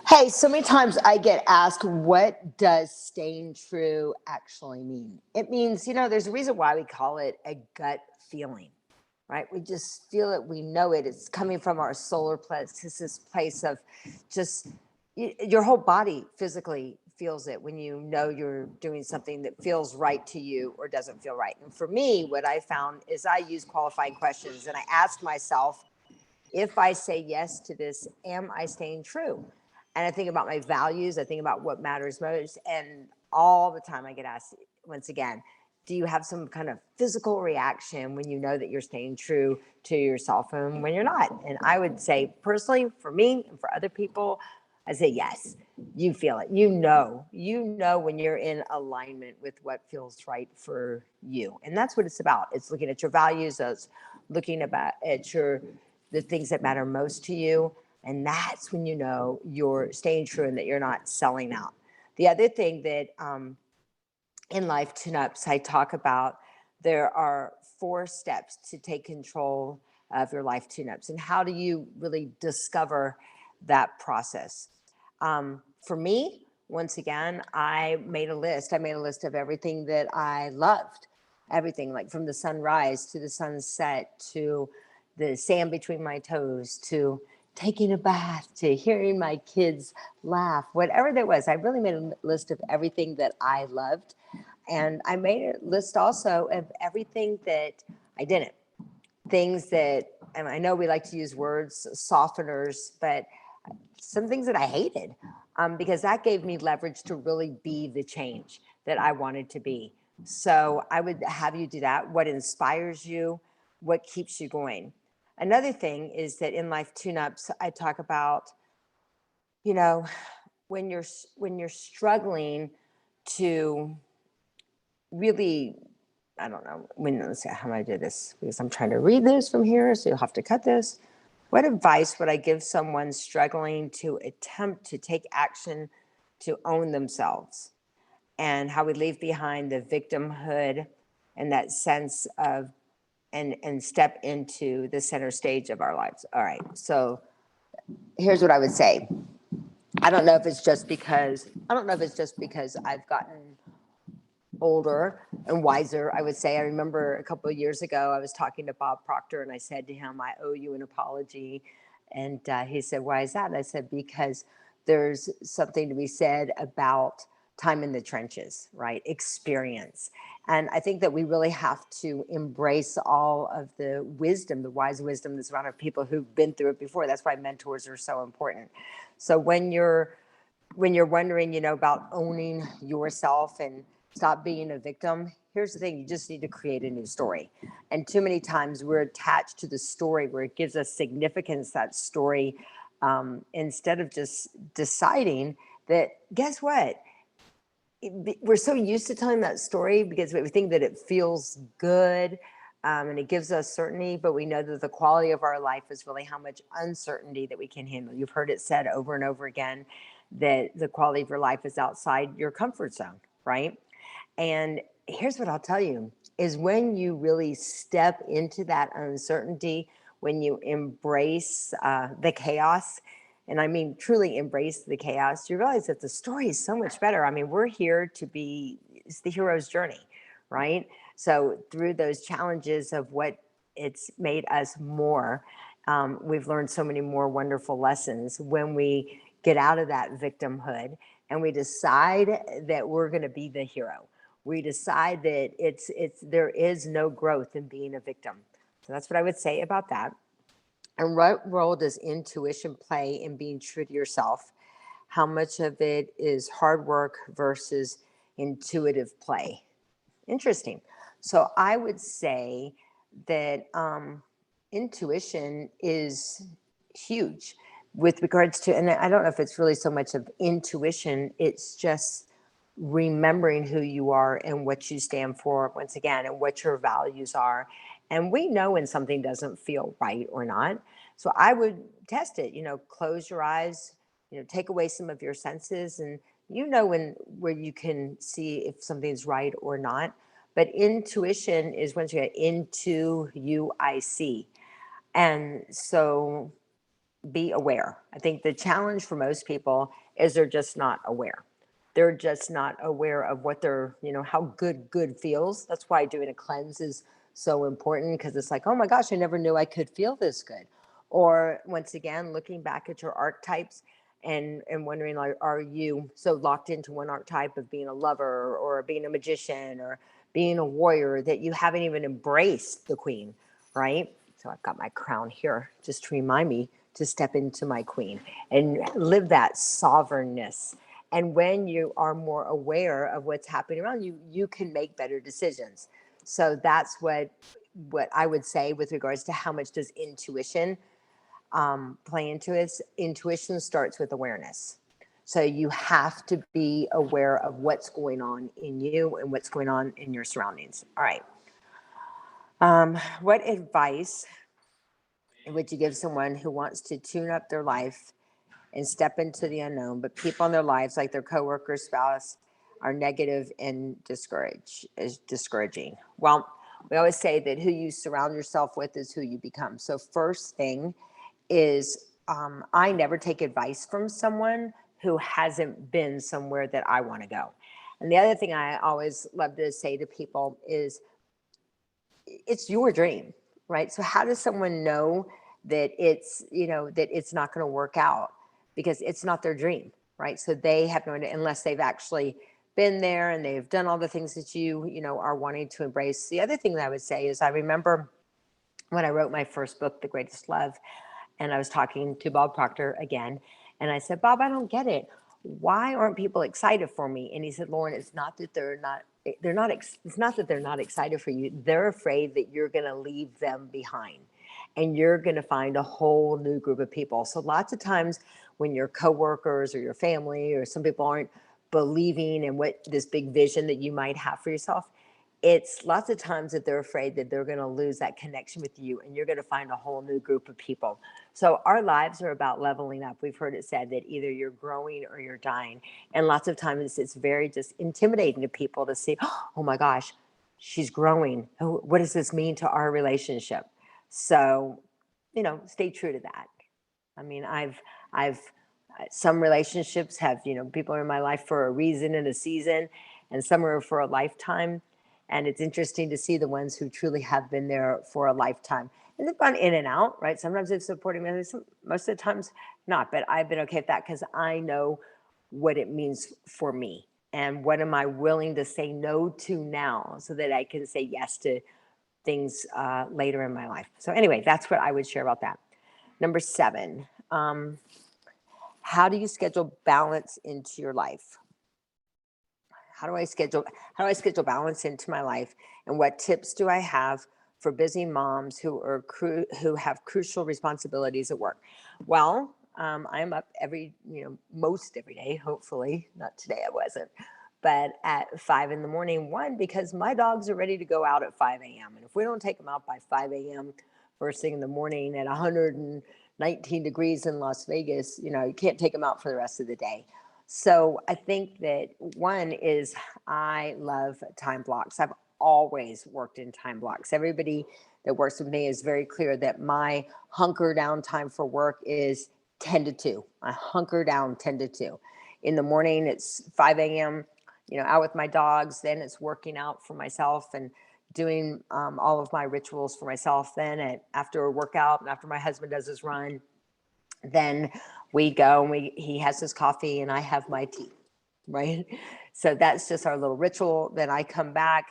Hey, so many times I get asked, what does staying true actually mean? It means, there's a reason why we call it a gut feeling, right? We just feel it, we know it. It's coming from our solar plexus place of just your whole body physically feels it when you know you're doing something that feels right to you or doesn't feel right. And for me, what I found is I use qualifying questions and I ask myself, if I say yes to this, am I staying true? And I think about my values, I think about what matters most. And all the time I get asked, once again, do you have some kind of physical reaction when you know that you're staying true to yourself and when you're not? And I would say, personally, for me and for other people, I say yes. You feel it. You know when you're in alignment with what feels right for you. And that's what it's about. It's looking at your values, it's looking about at your the things that matter most to you. And that's when you know you're staying true and that you're not selling out. The other thing that in Life Tuneups, I talk about there are 4 steps to take control of your life tune-ups. And how do you really discover that process? For me, once again, I made a list. I made a list of everything that I loved, everything like from the sunrise to the sunset to the sand between my toes to taking a bath to hearing my kids laugh, whatever that was. I really made a list of everything that I loved. And I made a list also of everything that I didn't. Things that, and I know we like to use words, softeners, but some things that I hated, because that gave me leverage to really be the change that I wanted to be. So I would have you do that. What inspires you? What keeps you going? Another thing is that in Life Tune-Ups, I talk about, you know, when you're struggling to really, I don't know, let's see how do I do this, because I'm trying to read this from here, so you'll have to cut this. What advice would I give someone struggling to attempt to take action to own themselves, and how we leave behind the victimhood and that sense of and step into the center stage of our lives? All right, so here's what I would say. I don't know if it's just because I've gotten older and wiser, I would say. I remember a couple of years ago, I was talking to Bob Proctor and I said to him, I owe you an apology. And he said, why is that? And I said, because there's something to be said about time in the trenches, right? Experience. And I think that we really have to embrace all of the wisdom, the wise wisdom that's around our people who've been through it before. That's why mentors are so important. So when you're wondering, about owning yourself and stop being a victim, here's the thing: you just need to create a new story. And too many times we're attached to the story where it gives us significance, that story, instead of just deciding that, guess what? We're so used to telling that story because we think that it feels good, and it gives us certainty, but we know that the quality of our life is really how much uncertainty that we can handle. You've heard it said over and over again that the quality of your life is outside your comfort zone, right? And here's what I'll tell you is when you really step into that uncertainty, when you embrace the chaos, and I mean truly embrace the chaos, you realize that the story is so much better. I mean, we're here to be, it's the hero's journey, right? So through those challenges of what it's made us more, we've learned so many more wonderful lessons when we get out of that victimhood and we decide that we're going to be the hero. We decide that there is no growth in being a victim. So that's what I would say about that. And what role does intuition play in being true to yourself? How much of it is hard work versus intuitive play? Interesting. So I would say that intuition is huge with regards to, and I don't know if it's really so much of intuition, it's just remembering who you are and what you stand for, once again, and what your values are. And we know when something doesn't feel right or not. So I would test it, close your eyes, take away some of your senses, and when where you can see if something's right or not. But intuition is once you get into you, I see. And so be aware. I think the challenge for most people is they're just not aware. They're just not aware of what they're, how good feels. That's why doing a cleanse is so important, because it's like, oh my gosh, I never knew I could feel this good. Or once again, looking back at your archetypes and wondering, like, are you so locked into one archetype of being a lover or being a magician or being a warrior that you haven't even embraced the queen, right? So I've got my crown here just to remind me to step into my queen and live that sovereignness. And when you are more aware of what's happening around you, you can make better decisions. So that's what I would say with regards to how much does intuition play into it. Intuition starts with awareness. So you have to be aware of what's going on in you and what's going on in your surroundings. All right. What advice would you give someone who wants to tune up their life and step into the unknown, but people in their lives, like their coworker, spouse, are negative and discouraging? Well, we always say that who you surround yourself with is who you become. So first thing is, I never take advice from someone who hasn't been somewhere that I want to go. And the other thing I always love to say to people is, it's your dream, right? So how does someone know that it's not going to work out? Because it's not their dream, right? So they have no idea unless they've actually been there and they've done all the things that you are wanting to embrace. The other thing that I would say is, I remember when I wrote my first book, The Greatest Love, and I was talking to Bob Proctor again, and I said, Bob, I don't get it. Why aren't people excited for me? And he said, Loren, it's not that it's not that they're not excited for you. They're afraid that you're going to leave them behind and you're going to find a whole new group of people. So lots of times when your coworkers or your family or some people aren't believing in what this big vision that you might have for yourself, it's lots of times that they're afraid that they're going to lose that connection with you and you're going to find a whole new group of people. So our lives are about leveling up. We've heard it said that either you're growing or you're dying. And lots of times it's very just intimidating to people to see, oh my gosh, she's growing. What does this mean to our relationship? So, stay true to that. I mean, I've, some relationships have, people are in my life for a reason and a season, and some are for a lifetime. And it's interesting to see the ones who truly have been there for a lifetime. And they've gone in and out, right? Sometimes they've supported me, most of the times not. But I've been okay with that because I know what it means for me. And what am I willing to say no to now so that I can say yes to things later in my life. So anyway, that's what I would share about that. Number 7, how do you schedule balance into your life? How do I schedule balance into my life, and what tips do I have for busy moms who have crucial responsibilities at work? Well, I'm up most every day. Hopefully, not today. I wasn't, but at 5 in the morning. One, because my dogs are ready to go out at 5 a.m. And if we don't take them out by 5 a.m. first thing in the morning at 119 degrees in Las Vegas, you can't take them out for the rest of the day. So I think that one is, I love time blocks. I've always worked in time blocks. Everybody that works with me is very clear that my hunker down time for work is 10 to 2. I hunker down 10 to 2. In the morning, it's 5 a.m., out with my dogs. Then it's working out for myself and doing all of my rituals for myself. Then after a workout and after my husband does his run, then we go and he has his coffee and I have my tea, right? So that's just our little ritual. Then I come back,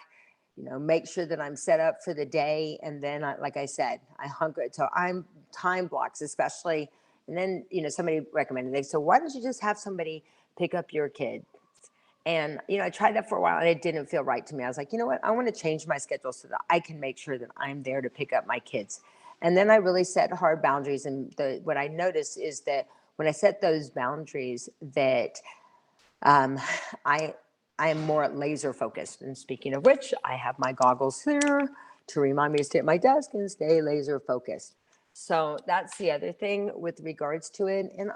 make sure that I'm set up for the day. And then, like I said, I hunker. So I'm time blocks, especially. And then, somebody recommended, so why don't you just have somebody pick up your kid? And, I tried that for a while and it didn't feel right to me. I was like, you know what? I want to change my schedule so that I can make sure that I'm there to pick up my kids. And then I really set hard boundaries. And what I noticed is that when I set those boundaries, that I am more laser focused. And speaking of which, I have my goggles here to remind me to stay at my desk and stay laser focused. So that's the other thing with regards to it. And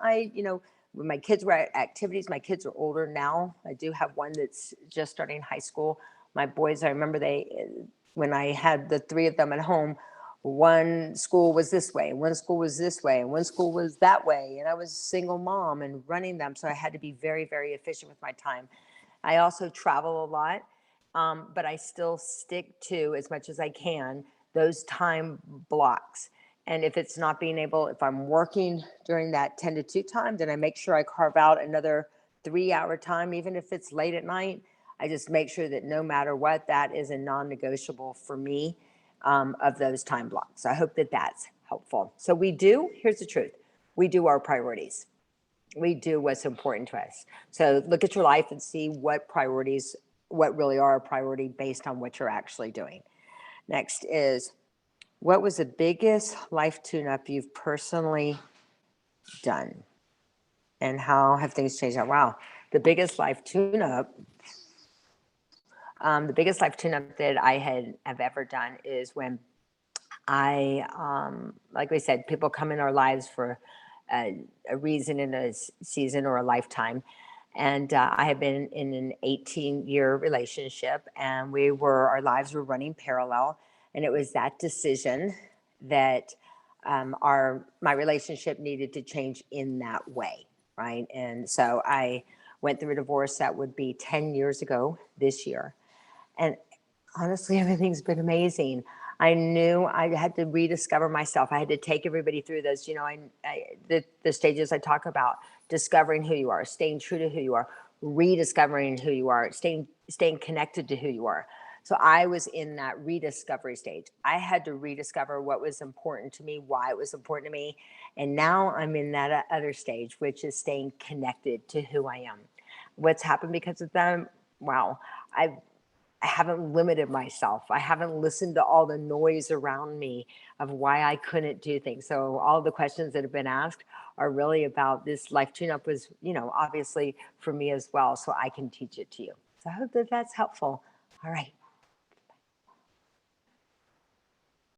when my kids were at activities, my kids are older now. I do have one that's just starting high school. My boys, I remember when I had the 3 of them at home, one school was this way, one school was this way, and one school was that way. And I was a single mom and running them. So I had to be very, very efficient with my time. I also travel a lot, but I still stick to, as much as I can, those time blocks. And if it's not being able, if I'm working during that 10 to 2 time, then I make sure I carve out another 3 hour time, even if it's late at night. I just make sure that no matter what, that is a non negotiable for me, of those time blocks. So I hope that that's helpful. So here's the truth, we do our priorities. We do what's important to us. So look at your life and see what really are a priority based on what you're actually doing. Next is, what was the biggest life tune-up you've personally done? And how have things changed? Oh, wow. The biggest life tune-up that I have ever done is when like we said, people come in our lives for a reason, in a season, or a lifetime. And I have been in an 18-year relationship, and our lives were running parallel. And it was that decision that my relationship needed to change in that way, right? And so I went through a divorce that would be 10 years ago this year. And honestly, everything's been amazing. I knew I had to rediscover myself. I had to take everybody through those, the stages I talk about: discovering who you are, staying true to who you are, rediscovering who you are, staying connected to who you are. So I was in that rediscovery stage. I had to rediscover what was important to me, why it was important to me. And now I'm in that other stage, which is staying connected to who I am. What's happened because of them? Wow. I haven't limited myself. I haven't listened to all the noise around me of why I couldn't do things. So all the questions that have been asked are really about this life tune-up was, obviously for me as well, so I can teach it to you. So I hope that that's helpful. All right.